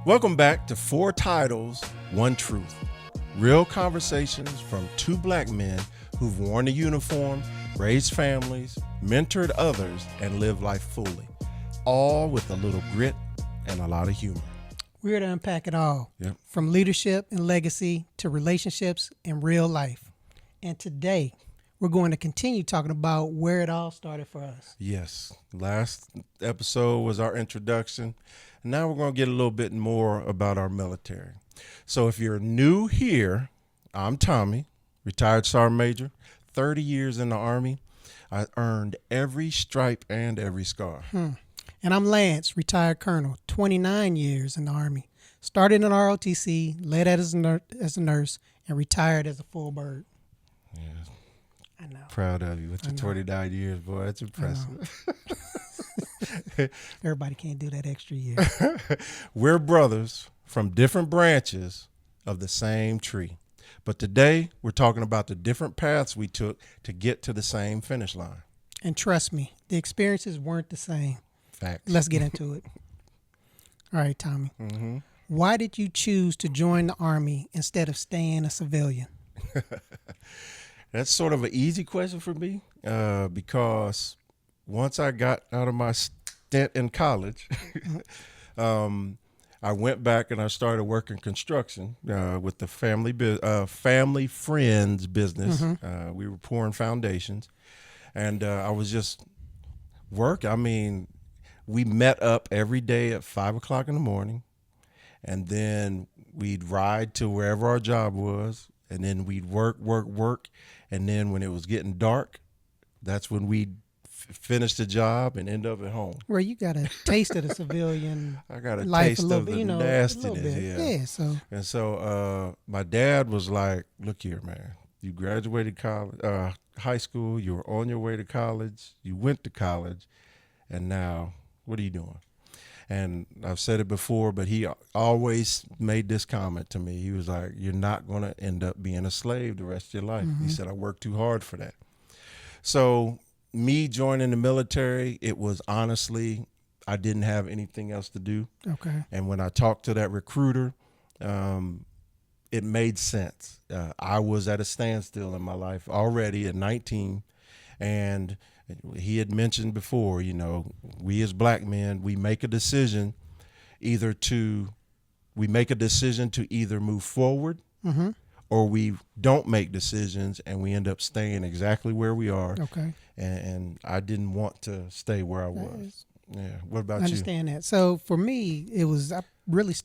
Welcome back to Four Titles, One Truth. Real conversations from two black men who've worn a uniform, raised families, mentored others, and lived life fully. All with a little grit and a lot of humor. We're here to unpack it all, Yep. from leadership and legacy to relationships and real life. And today, we're going to continue talking about where it all started for us. Yes, last episode was our introduction. Now we're going to get a little bit more about our military. So if you're new here, I'm Tommie, retired sergeant major, 30 years in the Army. I earned every stripe and every scar. And I'm Lance, retired colonel, 29 years in the Army. Started in ROTC, led as a nurse, and retired as a full bird. Yeah, I know. proud of you with your 29 years, boy. That's impressive. Everybody can't do that extra year. We're brothers from different branches of the same tree. But today, we're talking about the different paths we took to get to the same finish line. And trust me, the experiences weren't the same. Facts. Let's get into it. All right, Tommie. Mm-hmm. Why did you choose to join the Army instead of staying a civilian? That's sort of an easy question for me because once I got out of my stint in college, I went back and I started working construction with the family friends business. Mm-hmm. We were pouring foundations, and I was just work. I mean, we met up every day at 5 o'clock in the morning, and then we'd ride to wherever our job was, and then we'd work, and then when it was getting dark, that's when we'd finish the job and end up at home. Well, you got a taste of the civilian I got a life taste a little of bit, the a nastiness. little bit. Yeah, And so my dad was like, look here, man, you graduated college, high school, you were on your way to college, you went to college, and now what are you doing? And I've said it before, but he always made this comment to me. He was like, you're not going to end up being a slave the rest of your life. Mm-hmm. He said, I worked too hard for that. So me joining the military, it was honestly, I didn't have anything else to do. Okay. And when I talked to that recruiter, it made sense. I was at a standstill in my life already at 19, and he had mentioned before, you know, we as black men, we make a decision to either move forward Mm-hmm. or we don't make decisions and we end up staying exactly where we are. Okay. And I didn't want to stay where I was. Yeah. What about I you? understand that. So for me, I really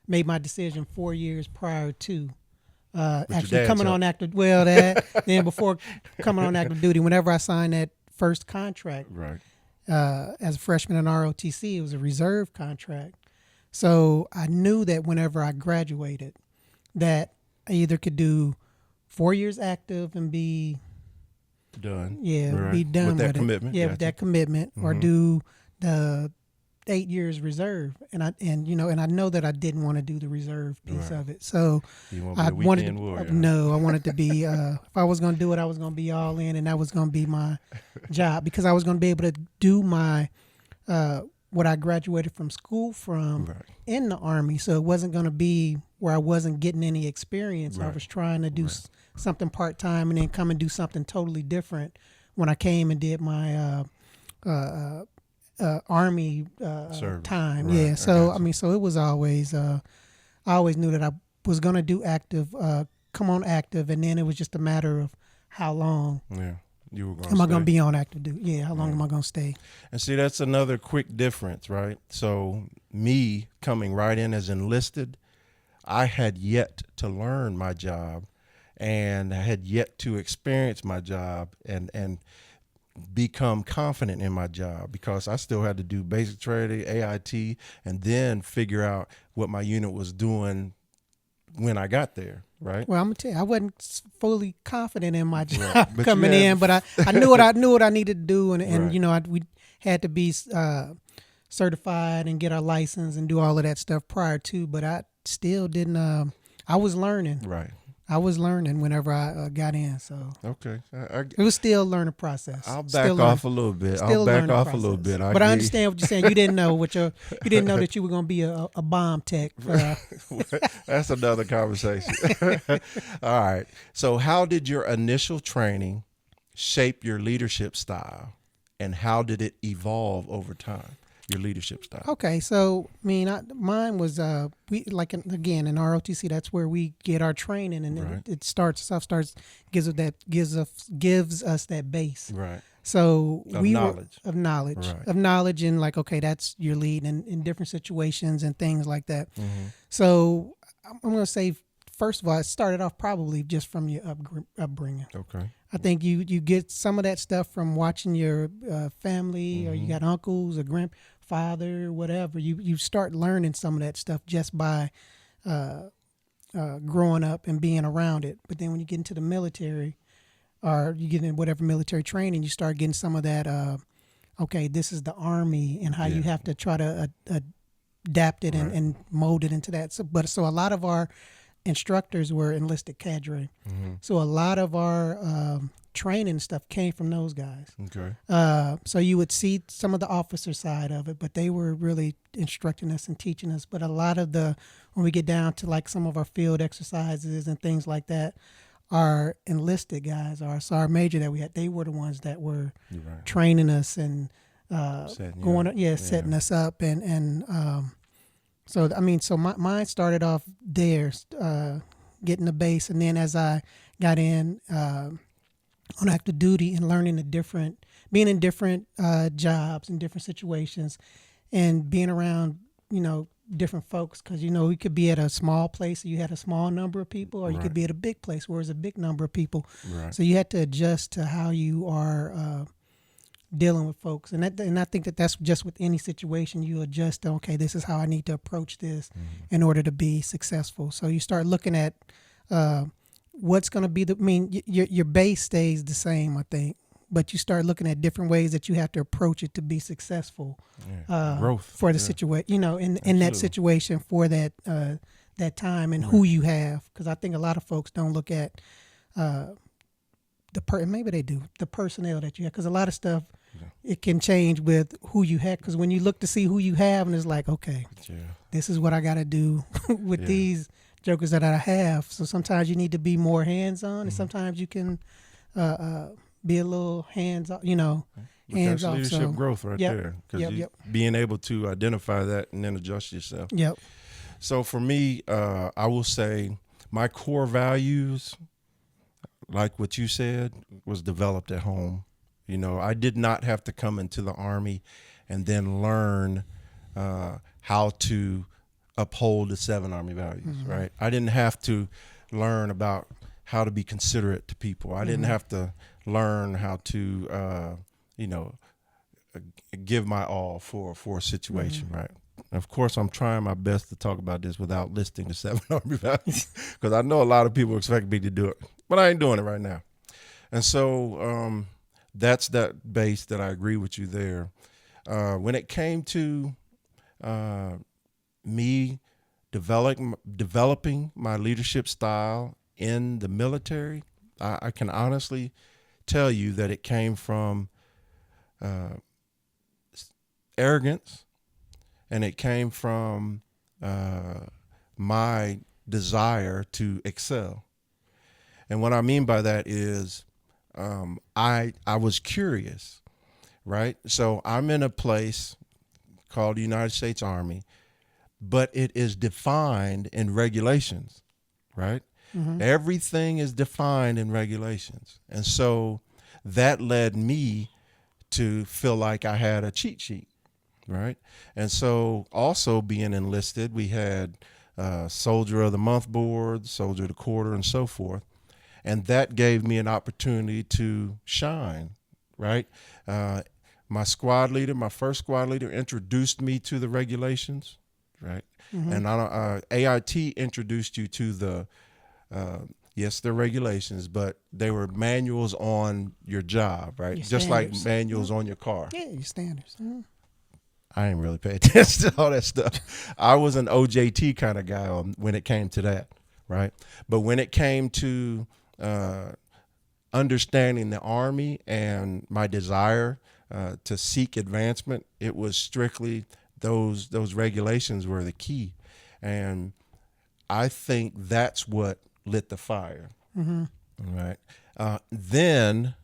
made my decision 4 years prior to actually coming on active. Well, then before coming on active duty, whenever I signed that first contract, Right. As a freshman in ROTC, it was a reserve contract. So I knew that whenever I graduated, that I either could do 4 years active and be Done. be done with that with commitment. it. Yeah, Gotcha. with that commitment, or do the 8 years reserve. And I know that I didn't want to do the reserve piece of it. So You want to I be a wanted weekend warrior. no, I wanted to be if I was going to do it, I was going to be all in, and that was going to be my job, because I was going to be able to do my what I graduated from school from in the Army. So it wasn't going to be where I wasn't getting any experience. I was trying to do something part-time and then come and do something totally different when I came and did my Army time. Right. Yeah. So, I mean, so it was always, I always knew that I was going to do active, come on active. And then it was just a matter of how long You were going am I going to be on active duty? Yeah. How long am I going to stay? And see, that's another quick difference, right? So me coming right in as enlisted, I had yet to learn my job, and I had yet to experience my job and become confident in my job, because I still had to do basic training, AIT, and then figure out what my unit was doing when I got there, right? Well, I'm gonna tell you, I wasn't fully confident in my job But coming in, but I knew what I needed to do, and you know, we had to be certified and get our license and do all of that stuff prior to. But I still didn't. I was learning. Right. I was learning whenever I got in, so Okay. it was still a learning process. I'll Still back off a little bit. still I'll a back learning off a little process. bit. I But I agree. understand what you're saying. You didn't know you didn't know that you were going to be a bomb tech. That's another conversation. All right. So, how did your initial training shape your leadership style, and how did it evolve over time? Your leadership style. Okay, so I mean, mine was we like again in ROTC. That's where we get our training, and Right. it starts gives us that base. Right. So Of we knowledge. were Right. of knowledge, and like okay, that's your lead in different situations and things like that. Mm-hmm. So I'm going to say first of all, it started off probably just from your upbringing. Okay. I think you get some of that stuff from watching your family, or you got uncles or grandfather, whatever. You start learning some of that stuff just by growing up and being around it. But then when you get into the military, or you get in whatever military training, you start getting some of that. Okay, this is the Army, and how you have to try to adapt it and mold it into that. So a lot of our instructors were enlisted cadre. Mm-hmm. So a lot of our training stuff came from those guys. Okay. So you would see some of the officer side of it, but they were really instructing us and teaching us. But a lot of when we get down to like some of our field exercises and things like that, our enlisted guys, our sergeant major that we had, they were the ones that were training us and setting us up and so I mean, so mine started off there, getting the base, and then as I got in on active duty and learning being in different jobs and different situations, and being around different folks, because we could be at a small place, you had a small number of people, or you could be at a big place where there's a big number of people. Right. So you had to adjust to how you are dealing with folks, and I think that's just with any situation. You adjust to, okay, this is how I need to approach this in order to be successful. So you start looking at what's going to be your base stays the same, I think, but you start looking at different ways that you have to approach it to be successful. Growth for the situation, in that situation for that time, and who you have, because I think a lot of folks don't look at maybe they do, the personnel that you have, because a lot of stuff it can change with who you have, because when you look to see who you have, and it's like, okay, this is what I got to do with these jokers that I have. So sometimes you need to be more hands-on, and sometimes you can be a little hands-off, hands off. That's leadership growth right there, because being able to identify that and then adjust yourself. Yep. So for me, I will say my core values, like what you said, was developed at home. I did not have to come into the Army and then learn how to uphold the 7 Army values, right? I didn't have to learn about how to be considerate to people. I didn't have to learn how to, give my all for a situation, right? Of course, I'm trying my best to talk about this without listing the 7 Army values, because I know a lot of people expect me to do it, but I ain't doing it right now. And so that's that base that I agree with you there. When it came to me developing my leadership style in the military, I can honestly tell you that it came from arrogance, and it came from my desire to excel. And what I mean by that is I was curious, right? So I'm in a place called the United States Army, but it is defined in regulations, right? Everything is defined in regulations. And so that led me to feel like I had a cheat sheet, right? And so also being enlisted, we had Soldier of the Month board, Soldier of the Quarter, and so forth. And that gave me an opportunity to shine, right? My first squad leader introduced me to the regulations, right? And AIT introduced you to the, yes, they're regulations, but they were manuals on your job, right? Your Just like standards. manuals on your car. Yeah, your standards. I ain't really pay attention to all that stuff. I was an OJT kind of guy when it came to that, right? But when it came to understanding the Army and my desire to seek advancement, it was strictly those regulations were the key. And I think that's what lit the fire. Mm-hmm. Right. Then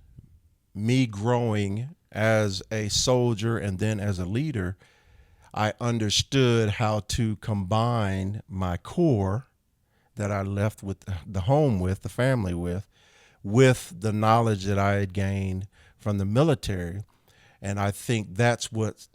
me growing as a soldier and then as a leader, I understood how to combine my core that I left with the home with, the family with the knowledge that I had gained from the military. And I think that's what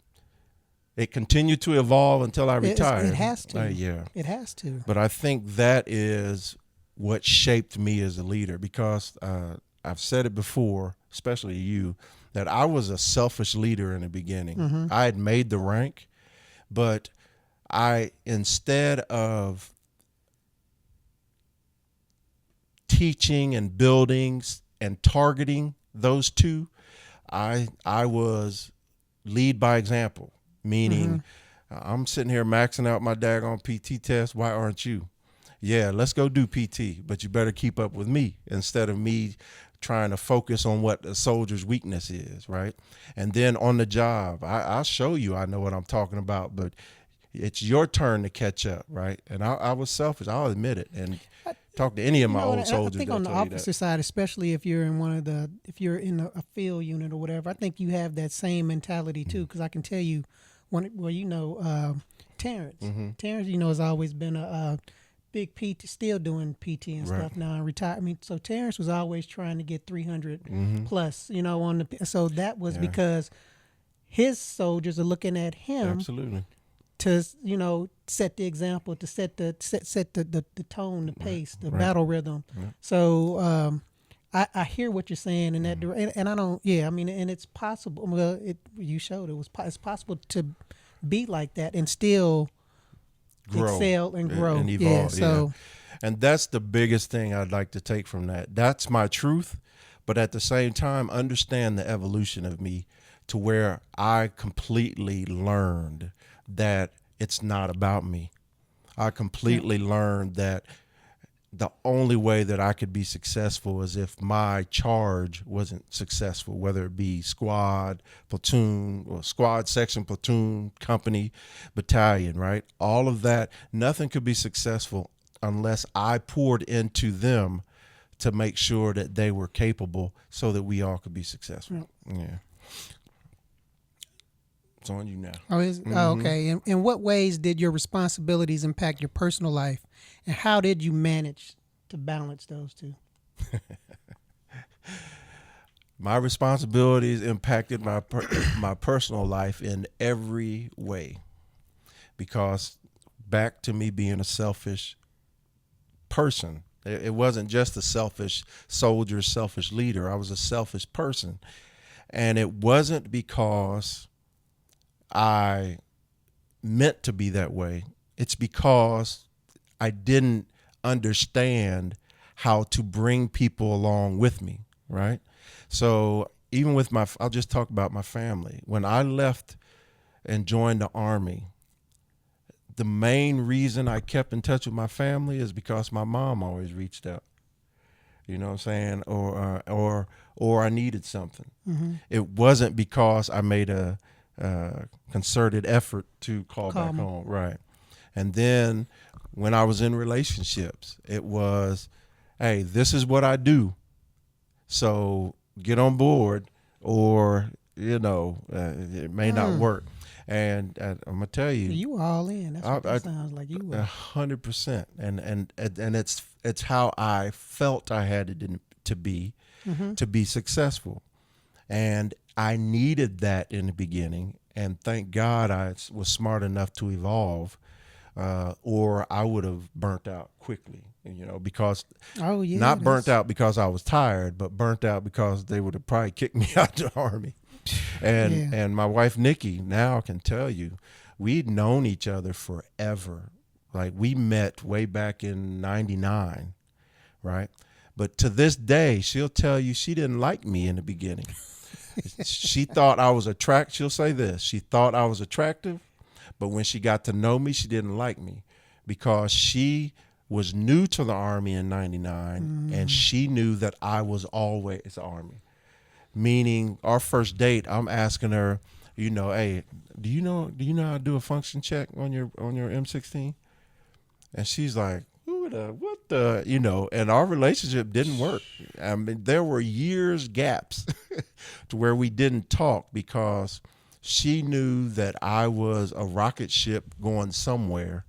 it continued to evolve until I retired. It has to. Yeah. It has to. But I think that is what shaped me as a leader, because I've said it before, especially you, that I was a selfish leader in the beginning. Mm-hmm. I had made the rank, but instead of teaching and building and targeting those two, I was lead by example, meaning I'm sitting here maxing out my daggone PT test. Why aren't you? Yeah, let's go do PT, but you better keep up with me instead of me trying to focus on what a soldier's weakness is, right? And then on the job, I'll show you I know what I'm talking about, but it's your turn to catch up, right? And I was selfish. I'll admit it. And talk to any of my old soldiers. I think on the opposite side, especially if you're in if you're in a field unit or whatever, I think you have that same mentality too. Because I can tell you, Terrence, Terrence, has always been a big PT, still doing PT and stuff now in retirement. So Terrence was always trying to get 300 plus, on the. So that was because his soldiers are looking at him. Absolutely. To set the example, to set the tone, the pace, the battle rhythm. So I hear what you're saying in that and I don't. Yeah, I mean, and it's possible. Well, you showed it's possible to be like that and still excel and grow and evolve. Yeah, so and that's the biggest thing I'd like to take from that. That's my truth, but at the same time, understand the evolution of me to where I completely learned that it's not about me. I completely learned that the only way that I could be successful is if my charge wasn't successful, whether it be squad, platoon, or squad, section, platoon, company, battalion, right? All of that, nothing could be successful unless I poured into them to make sure that they were capable so that we all could be successful. Yeah. It's on you now. Okay. In what ways did your responsibilities impact your personal life, and how did you manage to balance those two? My responsibilities impacted my personal life in every way, because back to me being a selfish person. It wasn't just a selfish soldier, selfish leader. I was a selfish person, and it wasn't because I meant to be that way. It's because I didn't understand how to bring people along with me, right? So even with I'll just talk about my family. When I left and joined the Army, the main reason I kept in touch with my family is because my mom always reached out. You know what I'm saying? Or I needed something. It wasn't because I made a concerted effort to call back home, right? And then when I was in relationships, it was, hey, this is what I do, so get on board, or it may not work. And I'm gonna tell you, you were all in. That's what that sounds like. You were 100%, and it's how I felt I had it to be to be successful. And I needed that in the beginning, and thank God I was smart enough to evolve, or I would have burnt out quickly, because not burnt out because I was tired, but burnt out because they would have probably kicked me out of the Army. And my wife, Nikki, now can tell you, we'd known each other forever. Like, we met way back in 99, right? But to this day, she'll tell you she didn't like me in the beginning. She thought I was attractive. She'll say this. She thought I was attractive, but when she got to know me, she didn't like me because she was new to the Army in 99, and she knew that I was always Army. Meaning our first date, I'm asking her, hey, do you know how to do a function check on your M16? And she's like, what the, and our relationship didn't work. I mean, there were years gaps to where we didn't talk because she knew that I was a rocket ship going somewhere,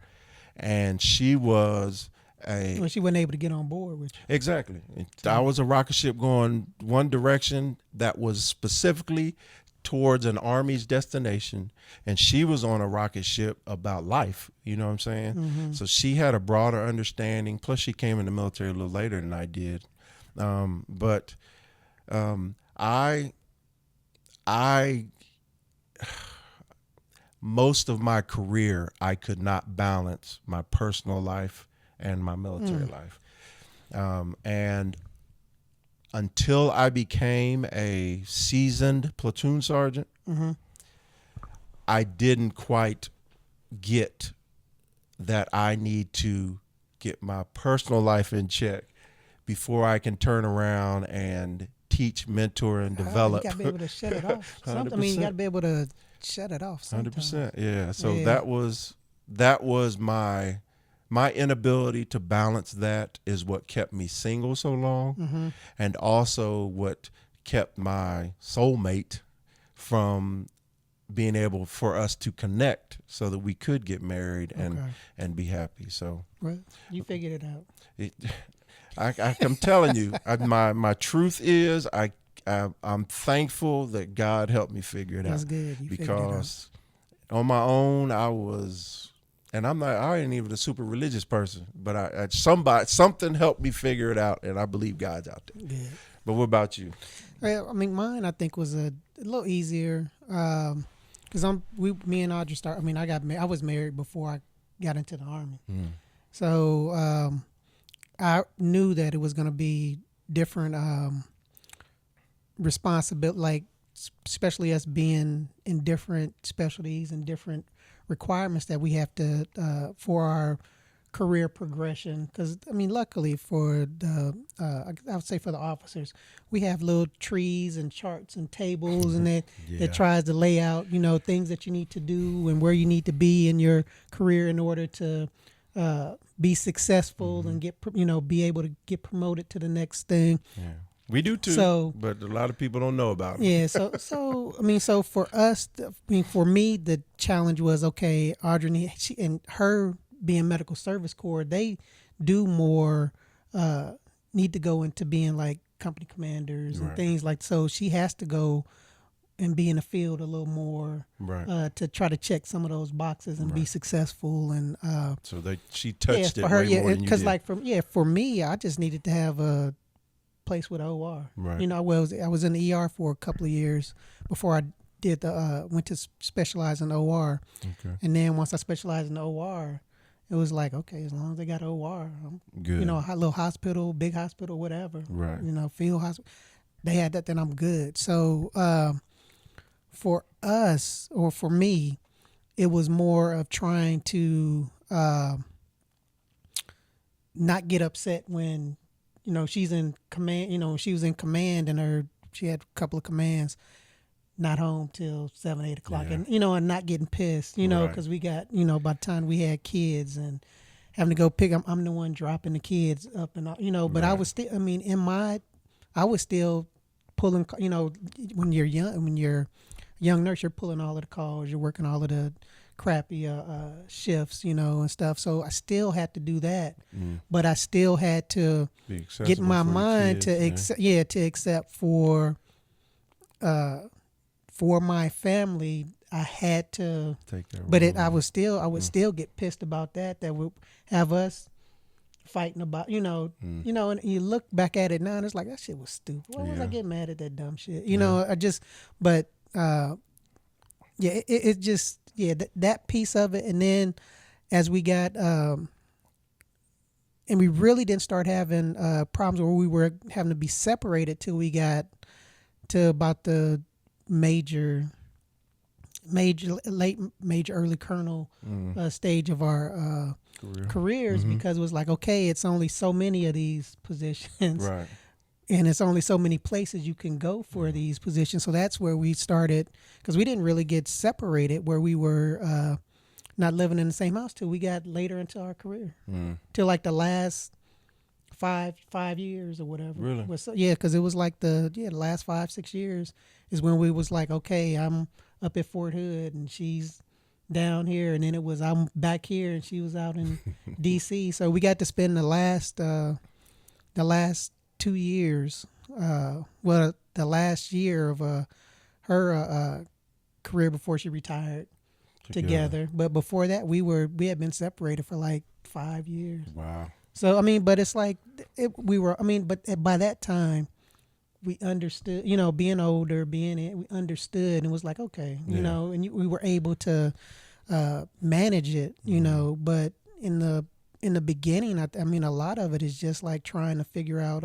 and she was Well, she wasn't able to get on board with you. exactly. I was a rocket ship going one direction that was specifically towards an Army's destination, and she was on a rocket ship about life. You know what I'm saying? So she had a broader understanding. Plus, she came in the military a little later than I did. But I most of my career, I could not balance my personal life and my military life. And until I became a seasoned platoon sergeant, I didn't quite get that I need to get my personal life in check before I can turn around and teach, mentor, and develop. You got to be able to shut it off. I mean, you got to be able to shut it off sometimes. 100%. Yeah. So that was my inability to balance. That is what kept me single so long, and also what kept my soulmate from being able for us to connect so that we could get married and be happy. So well, you figured it out. I'm telling you, my truth is I'm thankful that God helped me figure it out. That's good. You because on my own I was, and I ain't even a super religious person, but something helped me figure it out, and I believe God's out there. Good. But what about you? Well, I mean, mine I think was a little easier because me and Audrey started. I mean, I was married before I got into the Army, so I knew that it was going to be different responsibility, like especially us being in different specialties and different requirements that we have to for our career progression. Because I mean, luckily for I would say for the officers, we have little trees and charts and tables, and that tries to lay out things that you need to do and where you need to be in your career in order to be successful and get be able to get promoted to the next thing. Yeah. We do too, but a lot of people don't know about it. Yeah, so I mean, so for us, for me, the challenge was, okay, Audrey and her being medical service corps, they do more, need to go into being like company commanders and things like. So she has to go and be in the field a little more, to try to check some of those boxes and be successful. And so she touched it for her, way more than you did. because like for me, I just needed to have a place with OR. Right. I was in the ER for a couple of years before I did went to specialize in OR. Okay. And then once I specialized in OR, it was like, okay, as long as they got OR, good. A little hospital, big hospital, whatever. Right. Field hospital. They had that, then I'm good. So for us, or for me, it was more of trying to not get upset when she's in command. She was in command, and she had a couple of commands, not home till 7, 8 o'clock, and and not getting pissed, because we got by the time we had kids and having to go pick them, I'm the one dropping the kids up and all, but I was still, I mean, I was still pulling, when you're young nurse, you're pulling all of the calls, you're working all of the crappy shifts, and stuff. So I still had to do that, but I still had to get my mind to accept for my family. I had to take that. But I would still get pissed about that would have us fighting about, and you look back at it now and it's like, that shit was stupid. Why was I getting mad at that dumb shit? It just, that piece of it. And then as we got, and we really didn't start having problems where we were having to be separated till we got to about the major, early colonel stage of our careers because it was like, okay, it's only so many of these positions. Right. And it's only so many places you can go for these positions. So that's where we started, because we didn't really get separated where we were not living in the same house till we got later into our career, till like the last five years or whatever. Really? Yeah, because it was like the last 5-6 years is when we was like, okay, I'm up at Fort Hood and she's down here, and then it was I'm back here and she was out in D.C. So we got to spend the last 2 years, the last year of her career before she retired together. But before that, we had been separated for like 5 years. Wow. So I mean, but it's like but by that time, we understood. You know, being older, we understood, and it was like, okay, you know, and we were able to manage it. You know, but in the beginning, I mean, a lot of it is just like trying to figure out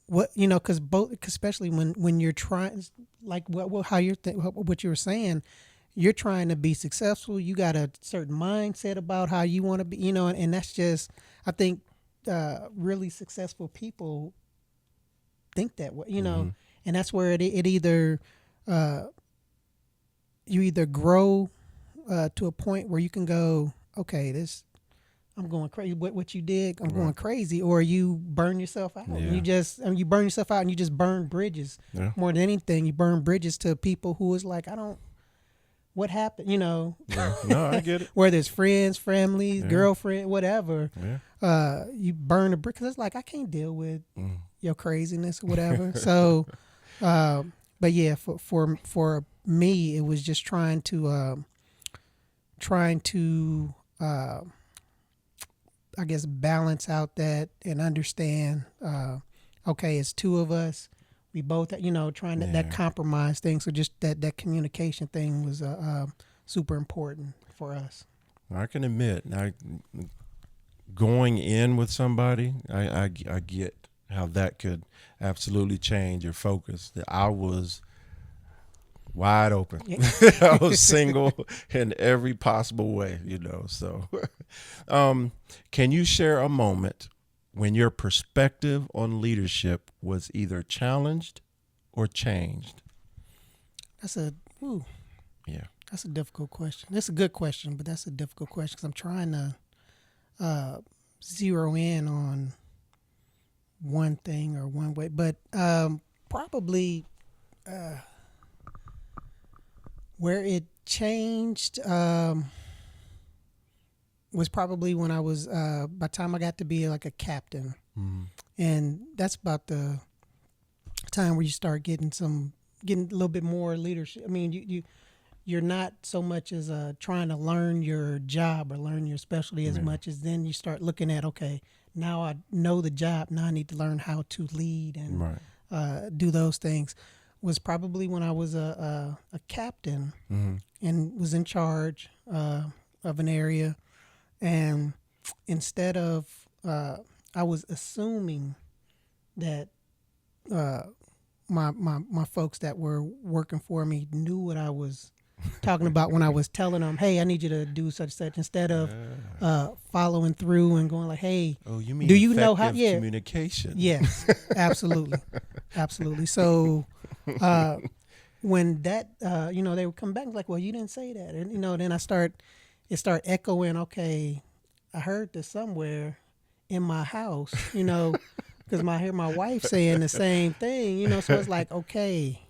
what, you know, because especially when you're trying, like what you were saying, you're trying to be successful. You got a certain mindset about how you want to be, you know, and that's just, I think, really successful people think that way, you know, and that's where it either you either grow to a point where you can go, okay, I'm going crazy. What you did, I'm going crazy, or you burn yourself out. Yeah. You burn yourself out, and you just burn bridges. Yeah. More than anything, you burn bridges to people who is like, what happened, you know? Yeah. No, I get it. Whether it's friends, families, girlfriend, whatever. Yeah. You burn a brick because it's like, I can't deal with your craziness or whatever. So, but yeah, for me, it was just trying to I guess balance out that and understand. Okay, it's two of us. We both, you know, trying to, that compromise thing. So just that communication thing was super important for us. I can admit, going in with somebody, I get how that could absolutely change your focus. That I was wide open. Yeah. I was single in every possible way, you know. So, can you share a moment when your perspective on leadership was either challenged or changed? That's a difficult question. That's a good question, but that's a difficult question because I'm trying to zero in on one thing or one way. But probably where it changed was probably when I was by the time I got to be like a captain, and that's about the time where you start getting a little bit more leadership. I mean, you're not so much as trying to learn your job or learn your specialty as much as then you start looking at, okay, now I know the job, now I need to learn how to lead and do those things. Was probably when I was a captain and was in charge of an area. And instead of, I was assuming that my folks that were working for me knew what I was talking about when I was telling them, hey, I need you to do such and such, instead of following through and going like, hey, you mean do you know how? Yeah, communication. Yes, absolutely, absolutely. So when that, they would come back like, well, you didn't say that, and then it start echoing. Okay, I heard this somewhere in my house, because I hear my wife saying the same thing, So it's like, okay,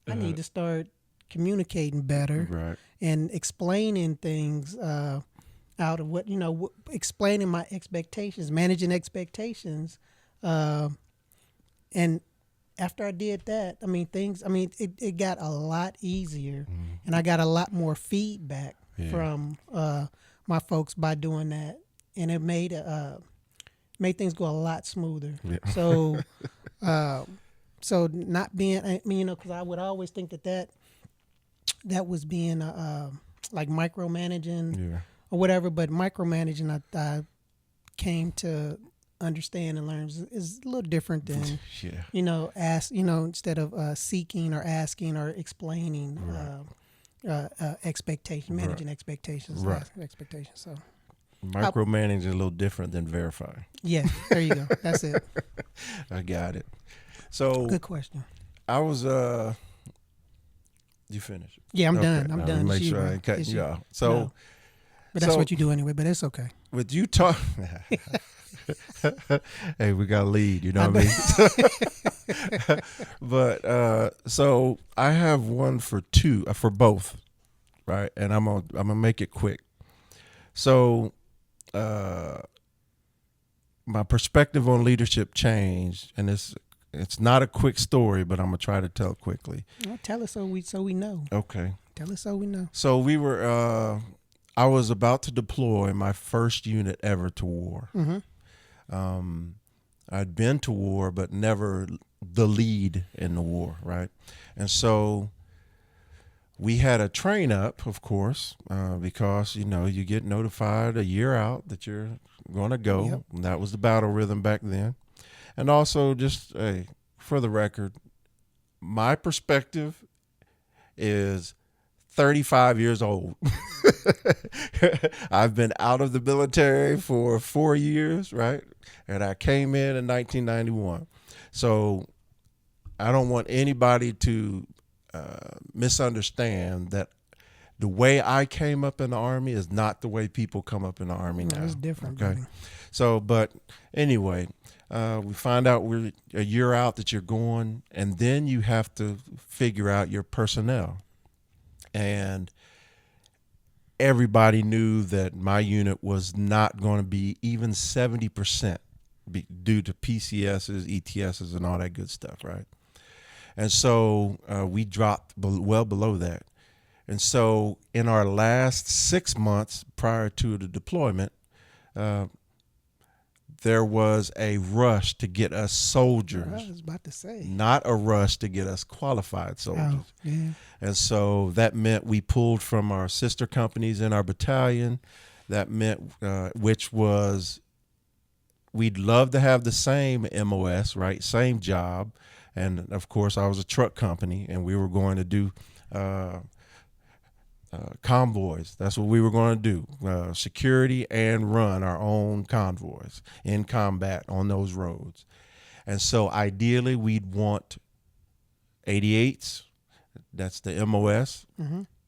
I need to start communicating better and explaining things out of what explaining my expectations, managing expectations, and after I did that, it got a lot easier, and I got a lot more feedback from my folks by doing that, and it made things go a lot smoother. Yeah. So, so not being, because I would always think that was being like micromanaging or whatever, but micromanaging I came to understand and learn is a little different than instead of seeking or asking or explaining expectation, Right. managing expectations, Right. expectations. So, Micromanaging is a little different than verify. yeah, there you go. That's it. I got it. So Good question. I was you finished? Yeah, I'm Okay. done. I'm Let me done. make It's you, sure I bro. ain't cutting It's you you. off. No, but that's So what you do anyway. But it's okay. with you talk, hey, we got a lead. You know I what I mean? But so I have one for both, right? And I'm gonna make it quick. So my perspective on leadership changed, and it's not a quick story, but I'm gonna try to tell quickly. Well, tell us so we know. Okay. Tell us so we know. So we were I was about to deploy my first unit ever to war. I'd been to war, but never the lead in the war, right? And so we had a train up, of course, because you get notified a year out that you're going to go. Yep. And that was the battle rhythm back then. And also, just for the record, my perspective is 35 years old. I've been out of the military for 4 years, right? And I came in 1991. So I don't want anybody to misunderstand that the way I came up in the Army is not the way people come up in the Army now. It's different. Okay. Buddy. So, but anyway, we find out we're a year out that you're going, and then you have to figure out your personnel. And everybody knew that my unit was not going to be even 70% due to PCSs, ETSs, and all that good stuff, right? And so we dropped well below that. And so in our last 6 months prior to the deployment, there was a rush to get us soldiers. I was about to say. Not a rush to get us qualified soldiers. Oh, yeah. And so that meant we pulled from our sister companies in our battalion. That meant, which was, we'd love to have the same MOS, right? Same job. And of course, I was a truck company, and we were going to do convoys. That's what we were going to do, security and run our own convoys in combat on those roads. And so ideally, we'd want 88s, that's the MOS,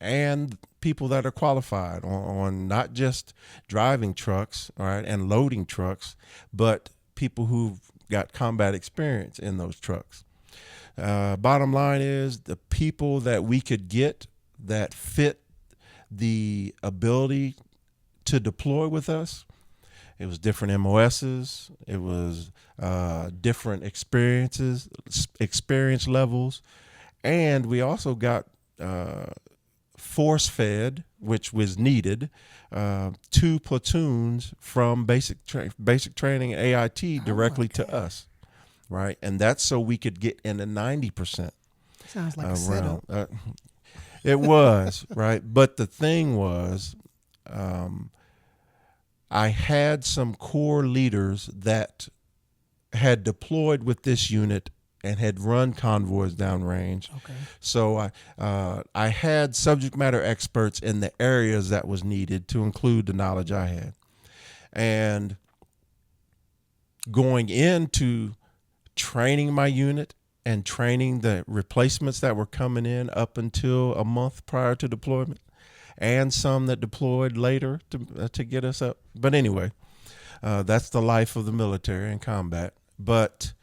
and people that are qualified on not just driving trucks, all right, and loading trucks, but people who've got combat experience in those trucks. Bottom line is, the people that we could get that fit the ability to deploy with us, it was different MOSs, it was different experience levels, and we also got force fed, which was needed, 2 platoons from basic training AIT directly to us, right? And that's so we could get into 90%. Sounds like a setup. It was, right? But the thing was, I had some core leaders that had deployed with this unit and had run convoys downrange. Okay. So I had subject matter experts in the areas that was needed to include the knowledge I had. And going into training my unit and training the replacements that were coming in up until a month prior to deployment, and some that deployed later to get us up. But anyway, that's the life of the military in combat. But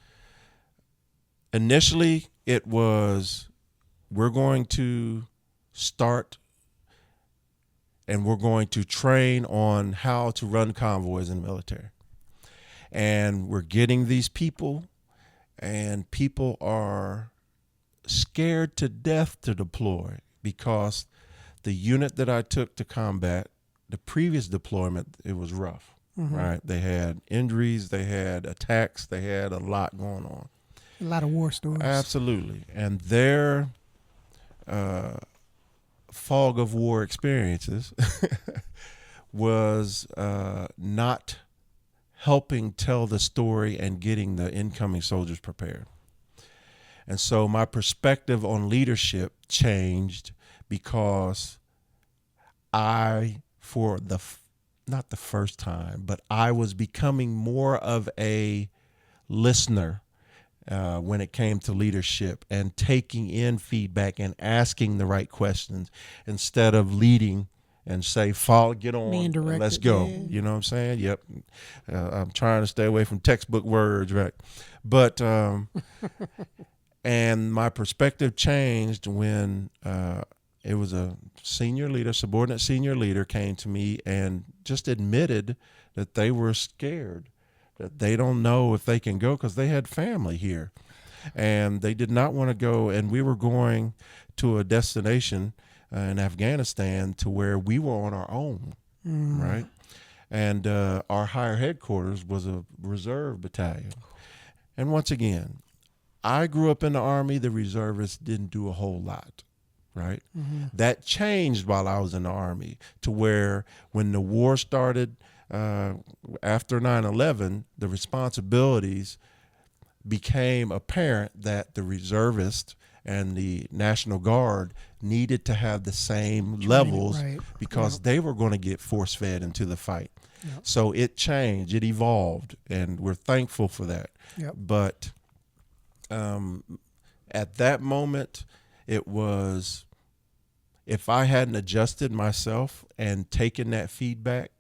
initially, it was, we're going to start and we're going to train on how to run convoys in the military. And we're getting these people, and people are scared to death to deploy because the unit that I took to combat, the previous deployment, it was rough, right? They had injuries, they had attacks, they had a lot going on. A lot of war stories. Absolutely. And their fog of war experiences was not helping tell the story and getting the incoming soldiers prepared. And so my perspective on leadership changed because for not the first time, but I was becoming more of a listener when it came to leadership and taking in feedback and asking the right questions instead of leading and say, follow, get on, Being and let's directed, go. yeah. You know what I'm saying? Yep. I'm trying to stay away from textbook words, right? But, and my perspective changed when it was a senior leader, subordinate senior leader came to me and just admitted that they were scared, that they don't know if they can go because they had family here and they did not want to go. And we were going to a destination in Afghanistan to where we were on our own, right? And our higher headquarters was a reserve battalion. And once again, I grew up in the Army. The reservists didn't do a whole lot, right? That changed while I was in the Army to where when the war started after 9/11, the responsibilities became apparent that the reservists and the National Guard needed to have the same levels right. because Yep. they were going to get force fed into the fight. Yep. So it changed, it evolved, and we're thankful for that. Yep. But at that moment, it was, if I hadn't adjusted myself and taken that feedback,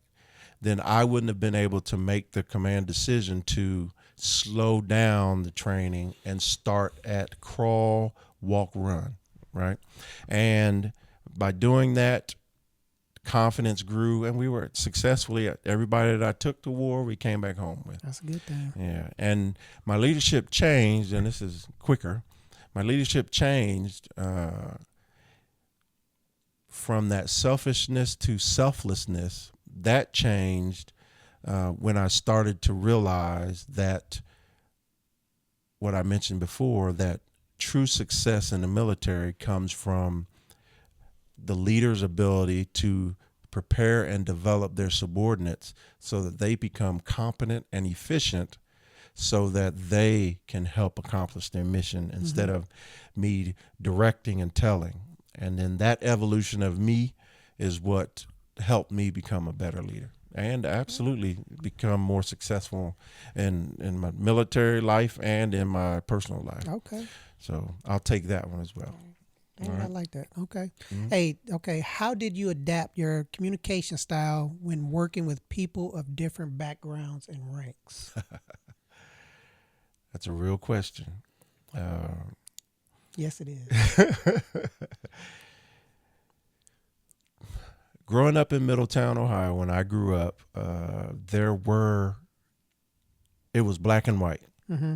then I wouldn't have been able to make the command decision to slow down the training and start at crawl, walk, run, right? And by doing that, confidence grew, and we were successfully, everybody that I took to war, we came back home with. That's a good thing. Yeah. And my leadership changed, and this is quicker. My leadership changed from that selfishness to selflessness. That changed when I started to realize that what I mentioned before, that true success in the military comes from the leader's ability to prepare and develop their subordinates so that they become competent and efficient so that they can help accomplish their mission instead of me directing and telling. And then that evolution of me is what helped me become a better leader and absolutely become more successful in my military life and in my personal life. Okay. So I'll take that one as well. All right. I like that. Okay. Mm-hmm. Hey, okay. How did you adapt your communication style when working with people of different backgrounds and ranks? That's a real question. Yes, it is. Growing up in Middletown, Ohio, when I grew up, it was black and white. Mm-hmm.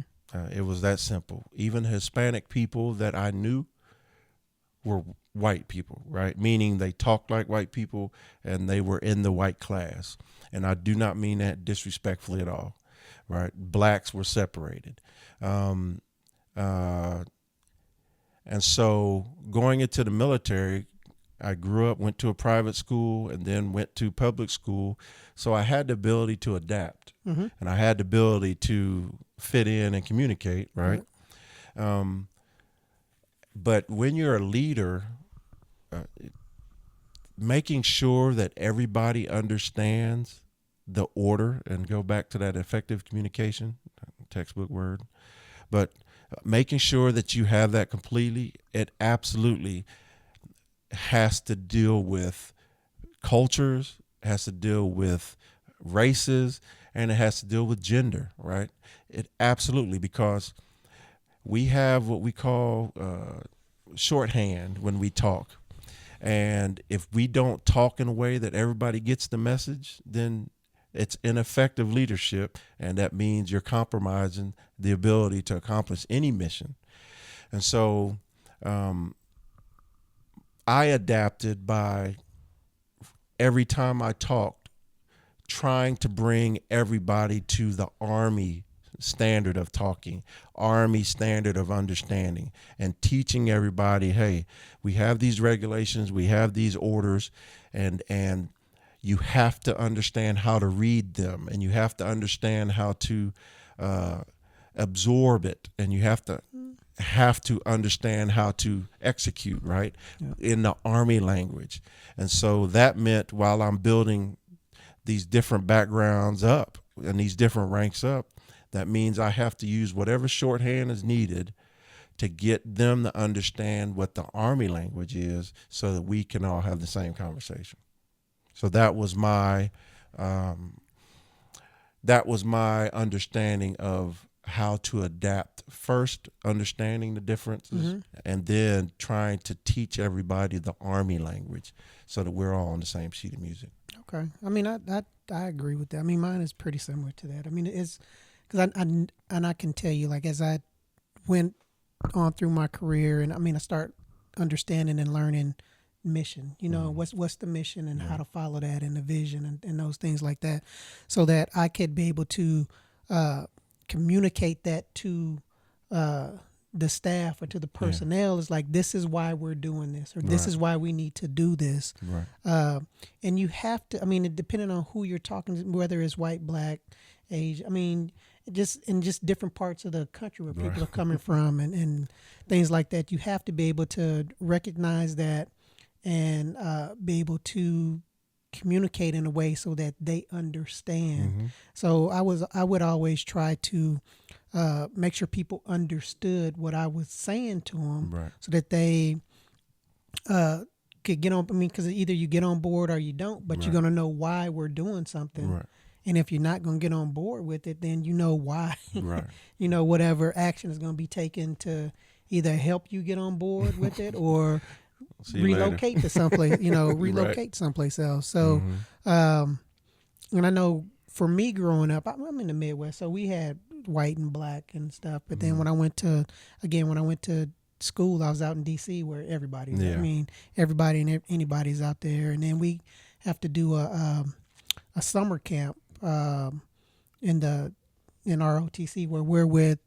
It was that simple. Even Hispanic people that I knew were white people, right? Meaning they talked like white people and they were in the white class. And I do not mean that disrespectfully at all, right? Blacks were separated. And so going into the military, I grew up, went to a private school, and then went to public school. So I had the ability to adapt, and I had the ability to fit in and communicate, right? But when you're a leader, making sure that everybody understands the order, and go back to that effective communication, textbook word, but making sure that you have that completely, it absolutely has to deal with cultures, has to deal with races, and it has to deal with gender, right? It absolutely, because we have what we call shorthand when we talk. And if we don't talk in a way that everybody gets the message, then it's ineffective leadership, and that means you're compromising the ability to accomplish any mission. And so I adapted by, every time I talked, trying to bring everybody to the Army standard of talking, Army standard of understanding, and teaching everybody, hey, we have these regulations, we have these orders, and you have to understand how to read them, and you have to understand how to absorb it, and you have to have to understand how to execute, right? Yeah. In the Army language. And so that meant while I'm building these different backgrounds up and these different ranks up, that means I have to use whatever shorthand is needed to get them to understand what the Army language is so that we can all have the same conversation. So that was my understanding of how to adapt. First, understanding the differences, and then trying to teach everybody the Army language so that we're all on the same sheet of music. Okay. I mean, I agree with that. I mean, mine is pretty similar to that. I mean, it's because I can tell you, like, as I went on through my career, and I mean, I start understanding and learning mission. You know, what's the mission and how to follow that, and the vision, and those things like that, so that I could be able to communicate that to the staff or to the personnel. Is like, this is why we're doing this, or this is why we need to do this. Right. And you have to, I mean, depending on who you're talking to, whether it's white, black, Asian, I mean, just different parts of the country where people are coming from, and things like that, you have to be able to recognize that and be able to communicate in a way so that they understand. So I would always try to make sure people understood what I was saying to them, so that they could get on. I mean, because either you get on board or you don't, but you're gonna know why we're doing something. Right. And if you're not gonna get on board with it, then you know why. Right. You know, whatever action is gonna be taken to either help you get on board with it or relocate to someplace, relocate someplace else. So, and I know for me growing up, I'm in the Midwest, so we had white and black and stuff. But then when I went to school, I was out in D.C. where everybody's. I mean, everybody and anybody's out there, and then we have to do a summer camp in ROTC where we're with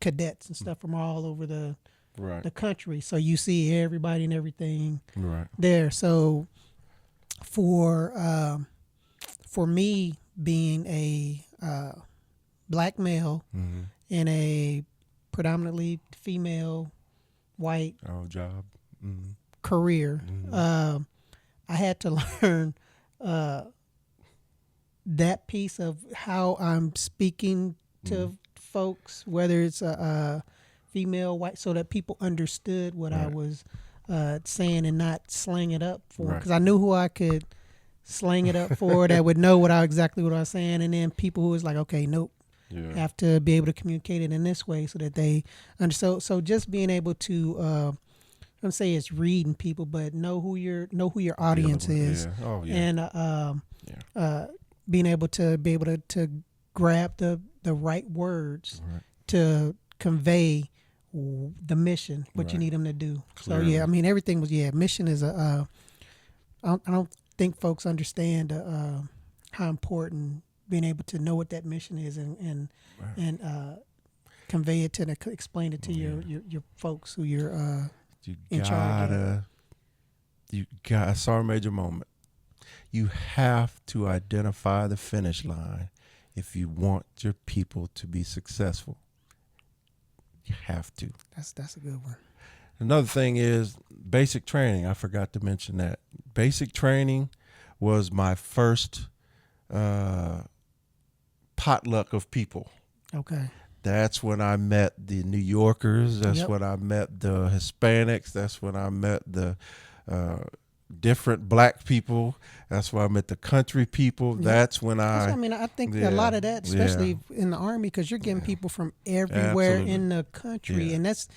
cadets and stuff from all over the country. So you see everybody and everything there. So for me being a black male in a predominantly female white job career, I had to learn that piece of how I'm speaking to folks, whether it's a female white, so that people understood what I was saying and not slang it up for. Because I knew who I could slang it up for that would know exactly what I was saying, and then people who was like, okay, nope, have to be able to communicate it in this way so that they understand. So just being able to I don't say it's reading people, but know who your audience is, and being able to grab the right words to convey the mission, what you need them to do. Clearly. So I mean, everything was mission is I don't think folks understand how important being able to know what that mission is and convey it to explain it to your folks who you're in charge of. You got a sergeant major moment. You have to identify the finish line if you want your people to be successful. You have to. That's a good one. Another thing is basic training. I forgot to mention that. Basic training was my first potluck of people. Okay. That's when I met the New Yorkers. That's when I met the Hispanics. That's when I met the different black people. That's when I met the country people. That's when I think a lot of that, especially in the Army, because you're getting people from everywhere in the country, and that's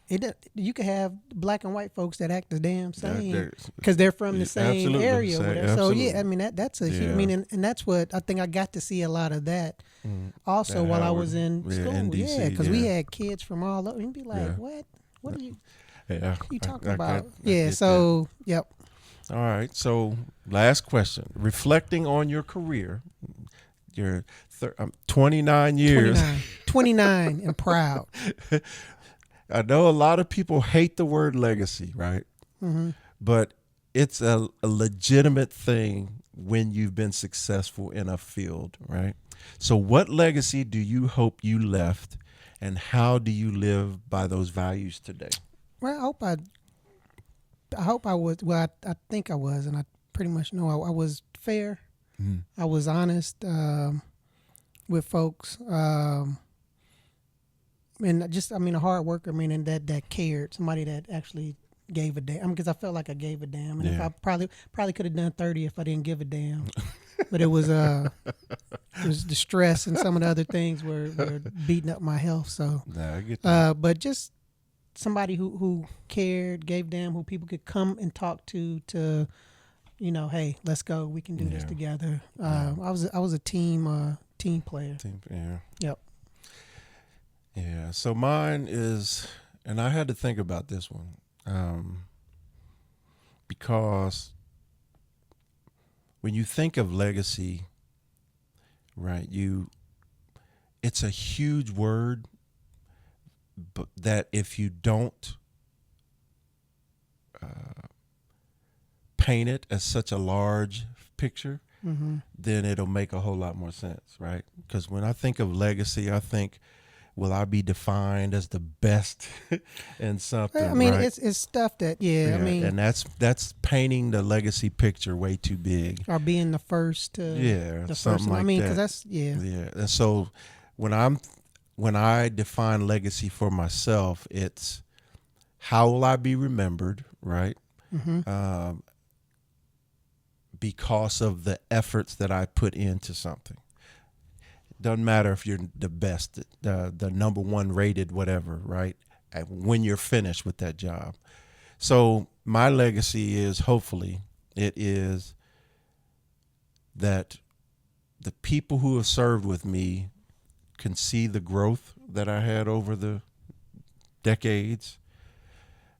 it. You could have black and white folks that act the damn same because they're from the same area. So I mean that's a I mean, and that's what I think I got to see a lot of that also while I was in school. Because we had kids from all over. You'd be like, what are you? You talking about? So yep. All right. So last question. Reflecting on your career, your 29 years. 29 and proud. I know a lot of people hate the word legacy, right? But it's a legitimate thing when you've been successful in a field, right? So what legacy do you hope you left, And how do you live by those values today? Well, I hope I was. Well, I think I was, and I pretty much know I was fair. I was honest with folks, and just, I mean, a hard worker, meaning that cared, somebody that actually gave a damn. Because I felt like I gave a damn, and if I probably could have done 30 if I didn't give a damn. But it was the stress and some of the other things were beating up my health. So, I get that. but just somebody who cared, gave damn, who people could come and talk to, hey, let's go, we can do this together. I was a team player. Yep. Yeah. So mine is, and I had to think about this one, because when you think of legacy, right, it's a huge word, but that if you don't paint it as such a large picture, then it'll make a whole lot more sense, right? Because when I think of legacy, I think, will I be defined as the best in something? I mean, right? it's stuff that, I mean, and that's painting the legacy picture way too big. Or being the first to, the something first, like I mean, that. because that's, And so when I define legacy for myself, it's how will I be remembered, right? Because of the efforts that I put into something. Doesn't matter if you're the best, the number one rated, whatever, right? When you're finished with that job. So my legacy is, hopefully, it is that the people who have served with me can see the growth that I had over the decades.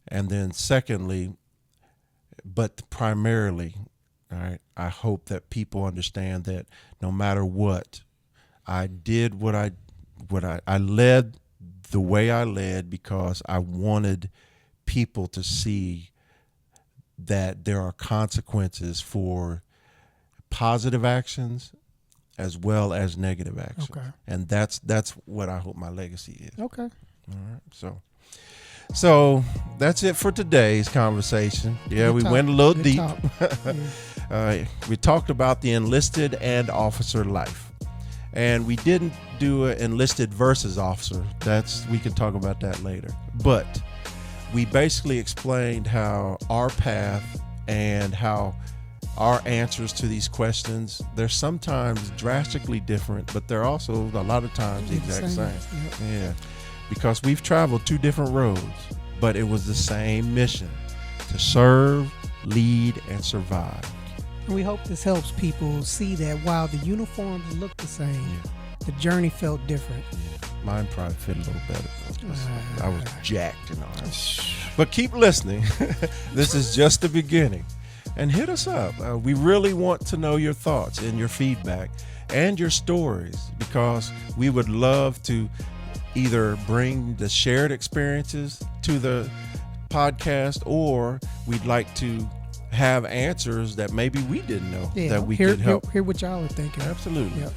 And then secondly, but primarily, all right, I hope that people understand that no matter what, I did what I led the way I led because I wanted people to see that there are consequences for positive actions as well as negative actions. Okay. And that's what I hope my legacy is. Okay. All right. So that's it for today's conversation. Yeah, Good we talk. went a little Good deep. talk. We talked about the enlisted and officer life. And we didn't do an enlisted versus officer. We can talk about that later. But we basically explained how our path and how our answers to these questions, they're sometimes drastically different, but they're also a lot of times the exact same. Yep. Yeah. Because we've traveled two different roads, but it was the same mission: to serve, lead, and survive. And we hope this helps people see that while the uniforms look the same, the journey felt different. Mine probably fit a little better. I was jacked in arms. But keep listening. This is just the beginning. And hit us up. We really want to know your thoughts and your feedback and your stories, because we would love to either bring the shared experiences to the podcast, or we'd like to have answers that maybe we didn't know that we could help. Hear what y'all are thinking. Absolutely. Yep.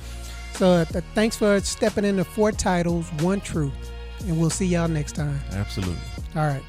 So thanks for stepping into 4 titles, 1 truth, and we'll see y'all next time. Absolutely. All right.